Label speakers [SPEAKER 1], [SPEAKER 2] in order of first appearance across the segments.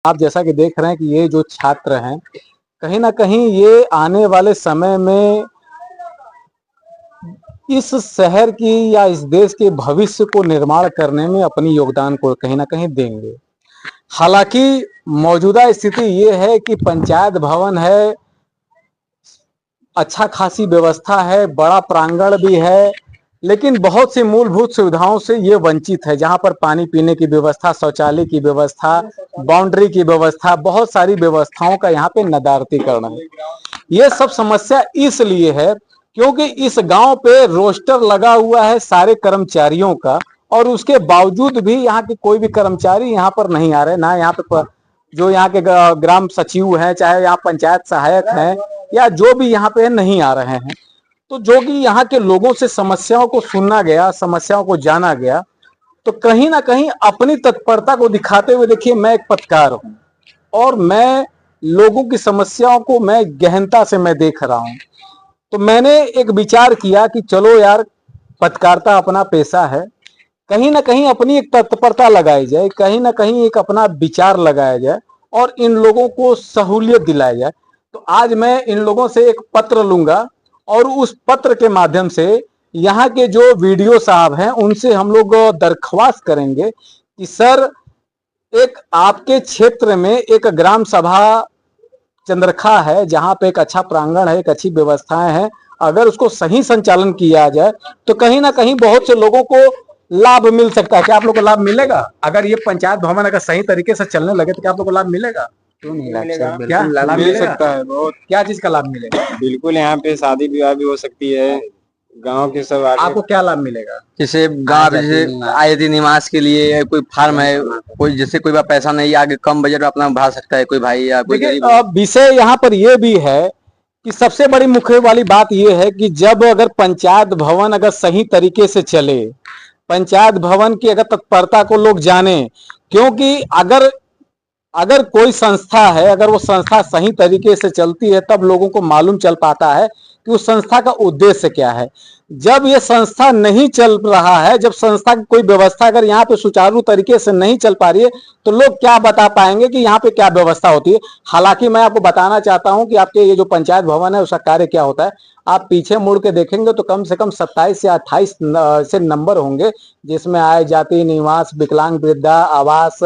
[SPEAKER 1] आप जैसा कि देख रहे हैं कि ये जो छात्र हैं, कहीं न कहीं ये आने वाले समय में इस शहर की या इस देश के भविष्य को निर्माण करने में अपनी योगदान को कहीं न कहीं देंगे। हालाँकि मौजूदा स्थिति ये है कि पंचायत भवन है, अच्छा खासी व्यवस्था है, बड़ा प्रांगण भी है, लेकिन बहुत सी मूलभूत सुविधाओं से ये वंचित है। जहाँ पर पानी पीने की व्यवस्था, शौचालय की व्यवस्था, बाउंड्री की व्यवस्था, बहुत सारी व्यवस्थाओं का यहाँ पे नदारतीकरण है। ये सब समस्या इसलिए है क्योंकि इस गांव पे रोस्टर लगा हुआ है सारे कर्मचारियों का, और उसके बावजूद भी यहाँ के कोई भी कर्मचारी यहाँ पर नहीं आ रहे। ना यहाँ पे जो यहाँ के ग्राम सचिव हैं, चाहे यहाँ पंचायत सहायक हैं, या जो भी यहाँ पे नहीं आ रहे हैं। तो जो कि यहाँ के लोगों से समस्याओं को सुना गया, समस्याओं को जाना गया, तो कहीं ना कहीं अपनी तत्परता को दिखाते हुए, देखिए मैं एक पत्रकार हूँ और मैं लोगों की समस्याओं को मैं गहनता से मैं देख रहा हूँ। तो मैंने एक विचार किया कि चलो यार, पत्रकारिता अपना पेशा है, कहीं ना कहीं अपनी एक तत्परता लगाई जाए, कहीं ना कहीं एक अपना विचार लगाया जाए और इन लोगों को सहूलियत दिलाई जाए। तो आज मैं इन लोगों से एक पत्र लूंगा और उस पत्र के माध्यम से यहाँ के जो वीडियो साहब हैं उनसे हम लोग दरख्वास्त करेंगे कि सर, एक आपके क्षेत्र में एक ग्राम सभा चंद्रखा है, जहाँ पे एक अच्छा प्रांगण है, एक अच्छी व्यवस्थाएं हैं, अगर उसको सही संचालन किया जाए तो कहीं ना कहीं बहुत से लोगों को लाभ मिल सकता है। क्या आप लोग को लाभ मिलेगा? अगर ये पंचायत भवन अगर सही तरीके से चलने लगे तो क्या आप लोग को लाभ मिलेगा?
[SPEAKER 2] क्यों नहीं मिलेगा?
[SPEAKER 1] क्या लाभ
[SPEAKER 2] मिल
[SPEAKER 1] मिलेगा?
[SPEAKER 2] सकता है बहुत।
[SPEAKER 1] क्या चीज का लाभ मिलेगा?
[SPEAKER 2] बिल्कुल, यहाँ पे शादी विवाह भी हो सकती है, गांव के सब आगे।
[SPEAKER 1] आपको क्या लाभ मिलेगा?
[SPEAKER 3] जैसे गांव जैसे आयती निवास के लिए कोई फार्म है, कोई जैसे कोई बार पैसा नहीं आगे कम बजट में अपना बढ़ा सकता है कोई भाई या कोई गरीब।
[SPEAKER 1] विषय यहाँ पर यह भी है कि सबसे बड़ी मुख्य वाली बात यह है कि जब अगर पंचायत भवन अगर सही तरीके से चले, पंचायत भवन की अगर तत्परता को लोग जाने, क्योंकि अगर कोई संस्था है, अगर वो संस्था सही तरीके से चलती है तब लोगों को मालूम चल पाता है कि उस संस्था का उद्देश्य क्या है। जब ये संस्था नहीं चल रहा है, जब संस्था की कोई व्यवस्था अगर यहाँ पे सुचारू तरीके से नहीं चल पा रही है, तो लोग क्या बता पाएंगे कि यहाँ पे क्या व्यवस्था होती है। हालांकि मैं आपको बताना चाहता हूँ कि आपके ये जो पंचायत भवन है उसका कार्य क्या होता है। आप पीछे मुड़ के देखेंगे तो कम से कम 27 से 28 से नंबर होंगे, जिसमें आय जाति निवास, विकलांग वृद्धा आवास,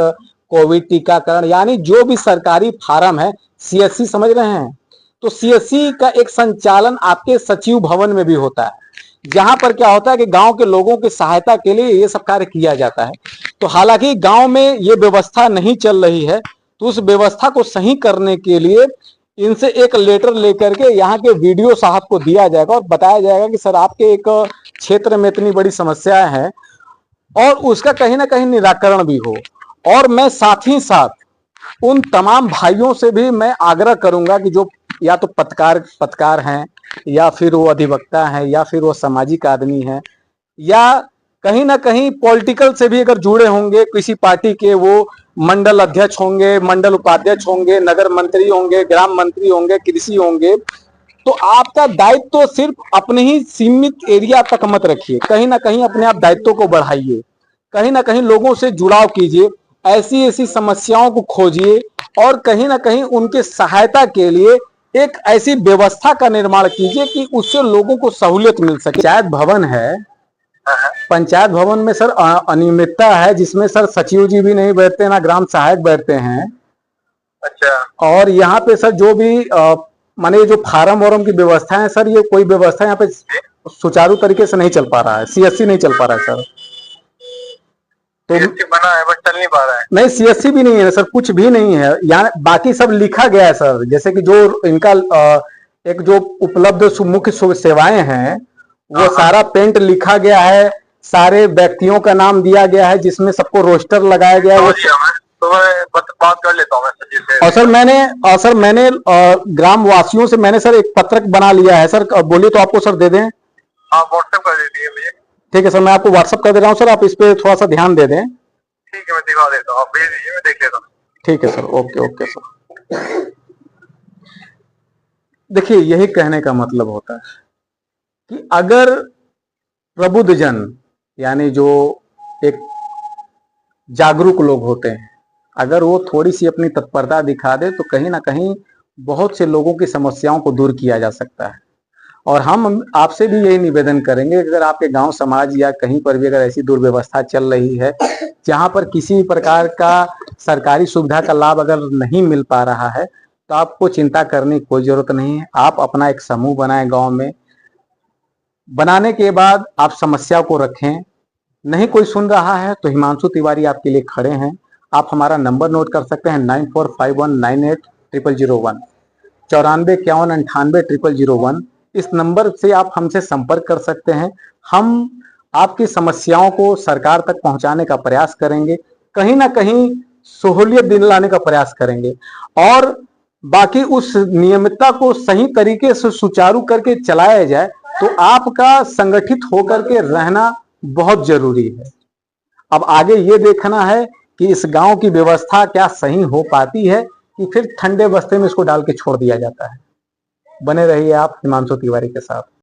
[SPEAKER 1] कोविड टीकाकरण, यानी जो भी सरकारी फार्म है, सीएससी समझ रहे हैं, तो सीएससी का एक संचालन आपके सचिव भवन में भी होता है, जहां पर क्या होता है कि गांव के लोगों की सहायता के लिए ये सब कार्य किया जाता है। तो हालांकि गांव में ये व्यवस्था नहीं चल रही है, तो उस व्यवस्था को सही करने के लिए इनसे एक लेटर लेकर के यहाँ के वीडियो साहब को दिया जाएगा और बताया जाएगा कि सर, आपके एक क्षेत्र में इतनी बड़ी समस्याएं हैं और उसका कहीं ना कहीं निराकरण भी हो। और मैं साथ ही साथ उन तमाम भाइयों से भी मैं आग्रह करूंगा कि जो या तो पत्रकार हैं, या फिर वो अधिवक्ता हैं, या फिर वो सामाजिक आदमी हैं, या कहीं ना कहीं पॉलिटिकल से भी अगर जुड़े होंगे, किसी पार्टी के वो मंडल अध्यक्ष होंगे, मंडल उपाध्यक्ष होंगे, नगर मंत्री होंगे, ग्राम मंत्री होंगे, कृषि होंगे, तो आपका दायित्व तो सिर्फ अपने ही सीमित एरिया तक मत रखिए, कहीं ना कहीं अपने आप दायित्व को बढ़ाइए, कहीं ना कहीं लोगों से जुड़ाव कीजिए, ऐसी ऐसी समस्याओं को खोजिए और कहीं ना कहीं उनके सहायता के लिए एक ऐसी व्यवस्था का निर्माण कीजिए कि उससे लोगों को सहूलियत मिल सके। पंचायत भवन है, पंचायत भवन में सर अनियमितता है, जिसमें सर सचिव जी भी नहीं बैठते, ना ग्राम सहायक बैठते हैं।
[SPEAKER 4] अच्छा।
[SPEAKER 1] और यहाँ पे सर जो भी माने जो फार्म वार्म की व्यवस्था है सर, ये कोई व्यवस्था यहाँ पे सुचारू तरीके से नहीं चल पा रहा है, सीएससी नहीं चल पा रहा है सर।
[SPEAKER 4] तो बना है बस चल नहीं पा रहा है।
[SPEAKER 1] नहीं, सीएससी भी नहीं है सर, कुछ भी नहीं है यहाँ, बाकी सब लिखा गया है सर। जैसे कि जो इनका एक जो उपलब्ध मुख्य सेवाएं हैं वो सारा पेंट लिखा गया है, सारे व्यक्तियों का नाम दिया गया है, जिसमें सबको रोस्टर लगाया गया है।
[SPEAKER 4] तो मैं बात कर लेता हूँ
[SPEAKER 1] और सर मैंने ग्राम वासियों से मैंने सर एक पत्रक बना लिया है सर, बोलिए तो आपको सर दे दें?
[SPEAKER 4] आप व्हाट्सएप कर दीजिए मुझे।
[SPEAKER 1] ठीक है सर, मैं आपको व्हाट्सएप कर दे रहा हूँ सर, आप इस पे थोड़ा सा ध्यान दे दें।
[SPEAKER 4] ठीक है, मैं दिखा देता हूँ, आप भेज दीजिए, मैं देख लेता हूँ।
[SPEAKER 1] ठीक है सर, ओके ओके सर। देखिए, यही कहने का मतलब होता है कि अगर प्रबुद्धजन, यानी जो एक जागरूक लोग होते हैं, अगर वो थोड़ी सी अपनी तत्परता दिखा दे तो कहीं ना कहीं बहुत से लोगों की समस्याओं को दूर किया जा सकता है। और हम आपसे भी यही निवेदन करेंगे कि अगर आपके गांव समाज या कहीं पर भी अगर ऐसी दुर्व्यवस्था चल रही है जहां पर किसी भी प्रकार का सरकारी सुविधा का लाभ अगर नहीं मिल पा रहा है, तो आपको चिंता करने की कोई जरूरत नहीं है। आप अपना एक समूह बनाएं गांव में, बनाने के बाद आप समस्या को रखें। नहीं कोई सुन रहा है तो हिमांशु तिवारी आपके लिए खड़े हैं। आप हमारा नंबर नोट कर सकते हैं 9451980001, 9451980001। इस नंबर से आप हमसे संपर्क कर सकते हैं। हम आपकी समस्याओं को सरकार तक पहुंचाने का प्रयास करेंगे, कहीं ना कहीं सहूलियत दिलाने का प्रयास करेंगे और बाकी उस नियमितता को सही तरीके से सुचारू करके चलाया जाए तो आपका संगठित होकर के रहना बहुत जरूरी है। अब आगे ये देखना है कि इस गांव की व्यवस्था क्या सही हो पाती है कि फिर ठंडे बस्ते में इसको डाल के छोड़ दिया जाता है। बने रहिए आप हिमांशु तिवारी के साथ।